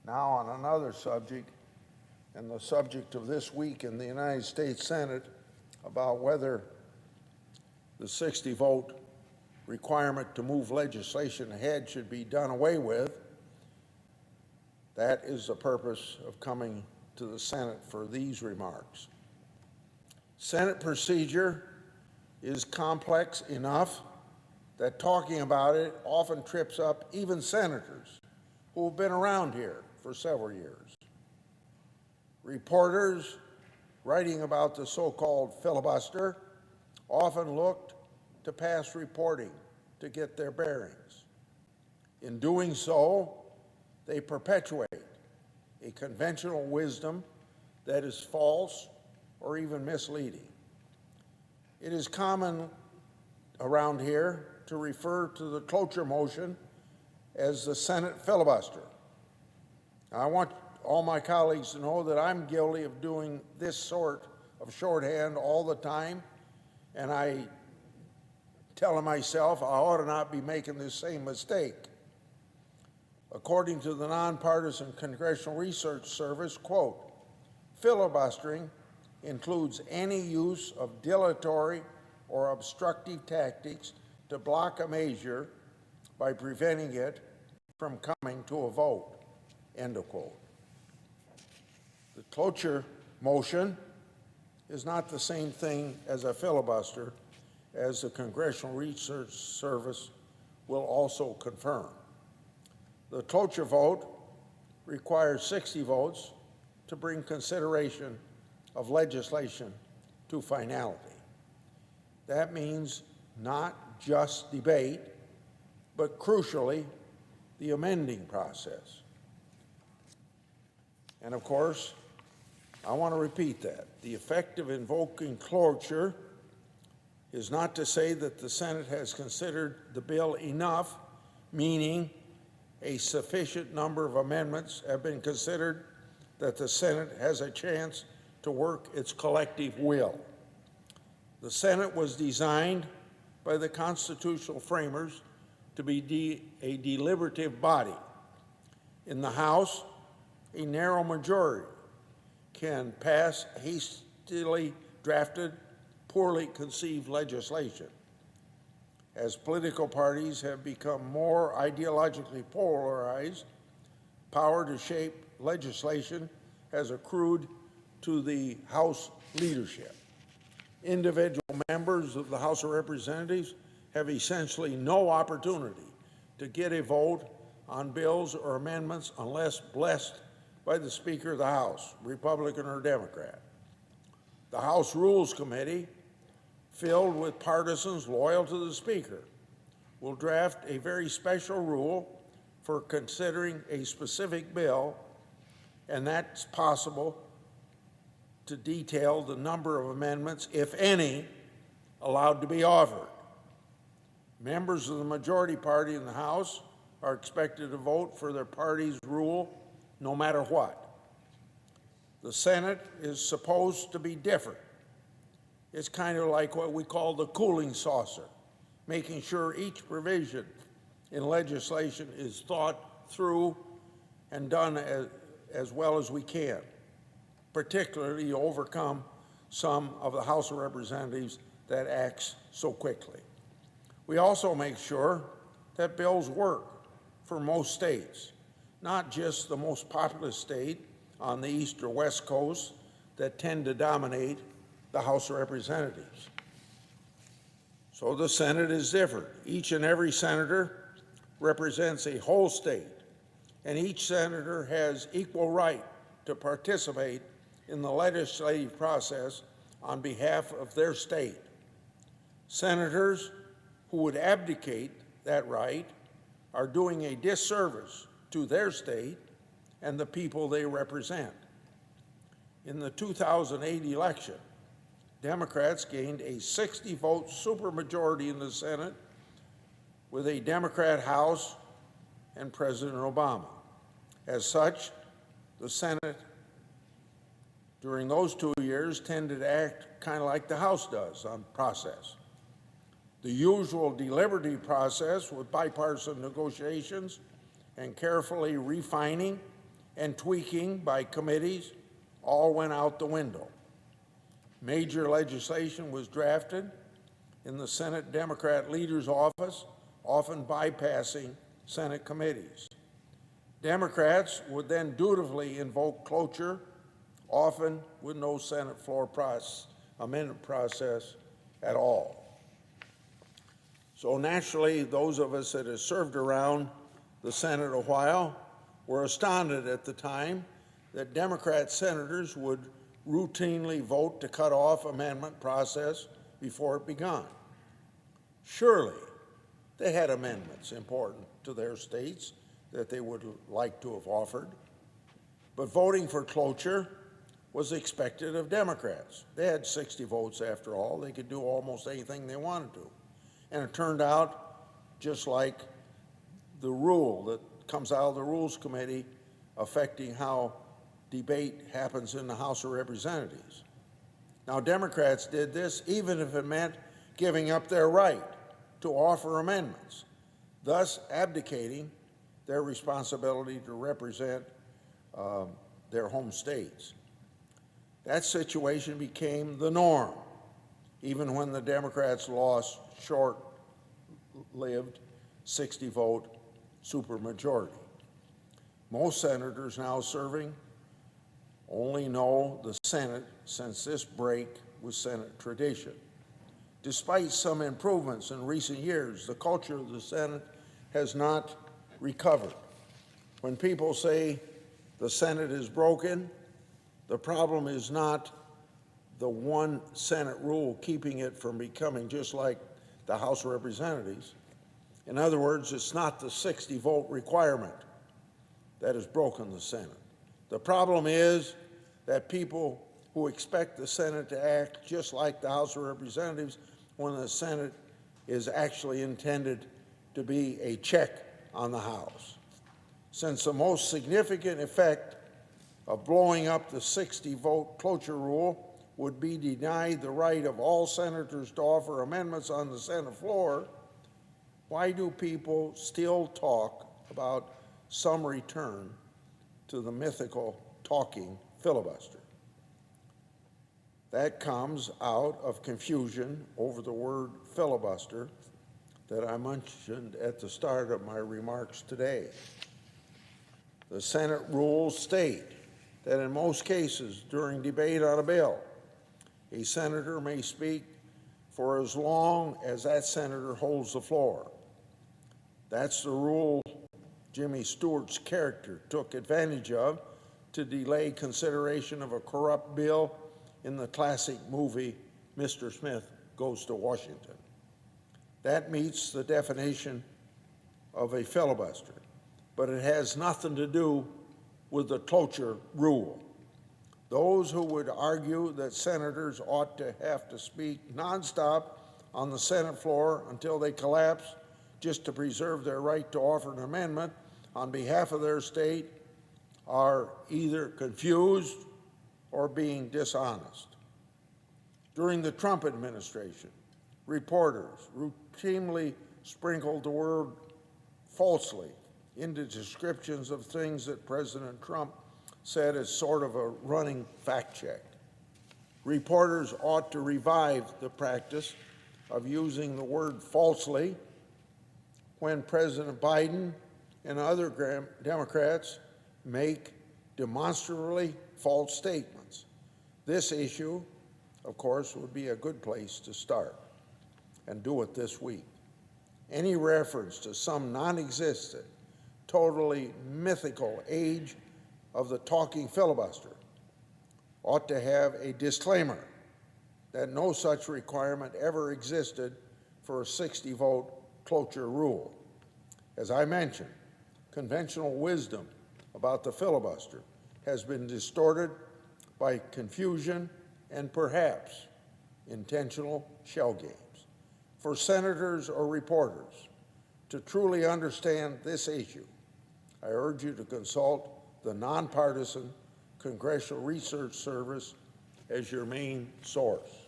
Now on another subject, and the subject of this week in the United States Senate about whether the 60 vote requirement to move legislation ahead should be done away with. That is the purpose of coming to the Senate for these remarks. Senate procedure is complex enough that talking about it often trips up even senators who have been around here for several years. Reporters writing about the so-called filibuster often looked to past reporting to get their bearings. In doing so, they perpetuate a conventional wisdom that is false or even misleading. It is common around here to refer to the cloture motion as the Senate filibuster. I want all my colleagues to know that I'm guilty of doing this sort of shorthand all the time, and I tell myself I ought to not be making this same mistake. According to the Nonpartisan Congressional Research Service, quote, filibustering includes any use of dilatory or obstructive tactics to block a measure by preventing it from coming to a vote, end of quote. The cloture motion is not the same thing as a filibuster, as the Congressional Research Service will also confirm. The cloture vote requires 60 votes to bring consideration of legislation to finality. That means not just debate, but crucially, the amending process. And of course, I want to repeat that. The effect of invoking cloture is not to say that the Senate has considered the bill enough, meaning a sufficient number of amendments have been considered that the Senate has a chance to work its collective will. The Senate was designed by the constitutional framers to be a deliberative body. In the House, a narrow majority can pass hastily drafted, poorly conceived legislation. As political parties have become more ideologically polarized, power to shape legislation has accrued to the House leadership. Individual members of the House of Representatives have essentially no opportunity to get a vote on bills or amendments unless blessed by the Speaker of the House, Republican or Democrat. The House Rules Committee, filled with partisans loyal to the Speaker, will draft a very special rule for considering a specific bill, and that's possible to detail the number of amendments, if any, allowed to be offered. Members of the majority party in the House are expected to vote for their party's rule no matter what. The Senate is supposed to be different. It's kind of like what we call the cooling saucer, making sure each provision in legislation is thought through and done as well as we can, particularly to overcome some of the House of Representatives that acts so quickly. We also make sure that bills work for most states, not just the most populous state on the East or West Coast that tend to dominate the House of Representatives. So the Senate is different. Each and every senator represents a whole state, and each senator has equal right to participate in the legislative process on behalf of their state. Senators who would abdicate that right are doing a disservice to their state and the people they represent. In the 2008 election, Democrats gained a 60-vote supermajority in the Senate with a Democrat House and President Obama. As such, the Senate during those 2 years tended to act kind of like the House does on process. The usual deliberative process with bipartisan negotiations and carefully refining and tweaking by committees all went out the window. Major legislation was drafted in the Senate Democrat leader's office, often bypassing Senate committees. Democrats would then dutifully invoke cloture, often with no Senate floor amendment process at all. So naturally, those of us that have served around the Senate a while were astounded at the time that Democrat senators would routinely vote to cut off amendment process before it began. Surely they had amendments important to their states that they would like to have offered, but voting for cloture was expected of Democrats. They had 60 votes after all. They could do almost anything they wanted to. And it turned out just like the rule that comes out of the Rules Committee affecting how debate happens in the House of Representatives. Now, Democrats did this even if it meant giving up their right to offer amendments, thus abdicating their responsibility to represent their home states. That situation became the norm, even when the Democrats lost short-lived 60-vote supermajority. Most senators now serving only know the Senate since this break with Senate tradition. Despite some improvements in recent years, the culture of the Senate has not recovered. When people say the Senate is broken, the problem is not the one Senate rule keeping it from becoming just like the House of Representatives. In other words, it's not the 60-vote requirement that has broken the Senate. The problem is that people who expect the Senate to act just like the House of Representatives when the Senate is actually intended to be a check on the House. Since the most significant effect of blowing up the 60-vote cloture rule would be denied the right of all senators to offer amendments on the Senate floor, why do people still talk about some return to the mythical talking filibuster? That comes out of confusion over the word filibuster that I mentioned at the start of my remarks today. The Senate rules state that in most cases during debate on a bill, a senator may speak for as long as that senator holds the floor. That's the rule Jimmy Stewart's character took advantage of to delay consideration of a corrupt bill in the classic movie Mr. Smith Goes to Washington. That meets the definition of a filibuster, but it has nothing to do with the cloture rule. Those who would argue that senators ought to have to speak nonstop on the Senate floor until they collapse just to preserve their right to offer an amendment on behalf of their state are either confused or being dishonest. During the Trump administration, reporters routinely sprinkled the word falsely into descriptions of things that President Trump said as sort of a running fact check. Reporters ought to revive the practice of using the word falsely when President Biden and other Democrats make demonstrably false statements. This issue, of course, would be a good place to start, and do it this week. Any reference to some non-existent, totally mythical age of the talking filibuster ought to have a disclaimer that no such requirement ever existed for a 60-vote cloture rule. As I mentioned, conventional wisdom about the filibuster has been distorted by confusion and perhaps intentional shell games. For senators or reporters to truly understand this issue, I urge you to consult the nonpartisan Congressional Research Service as your main source.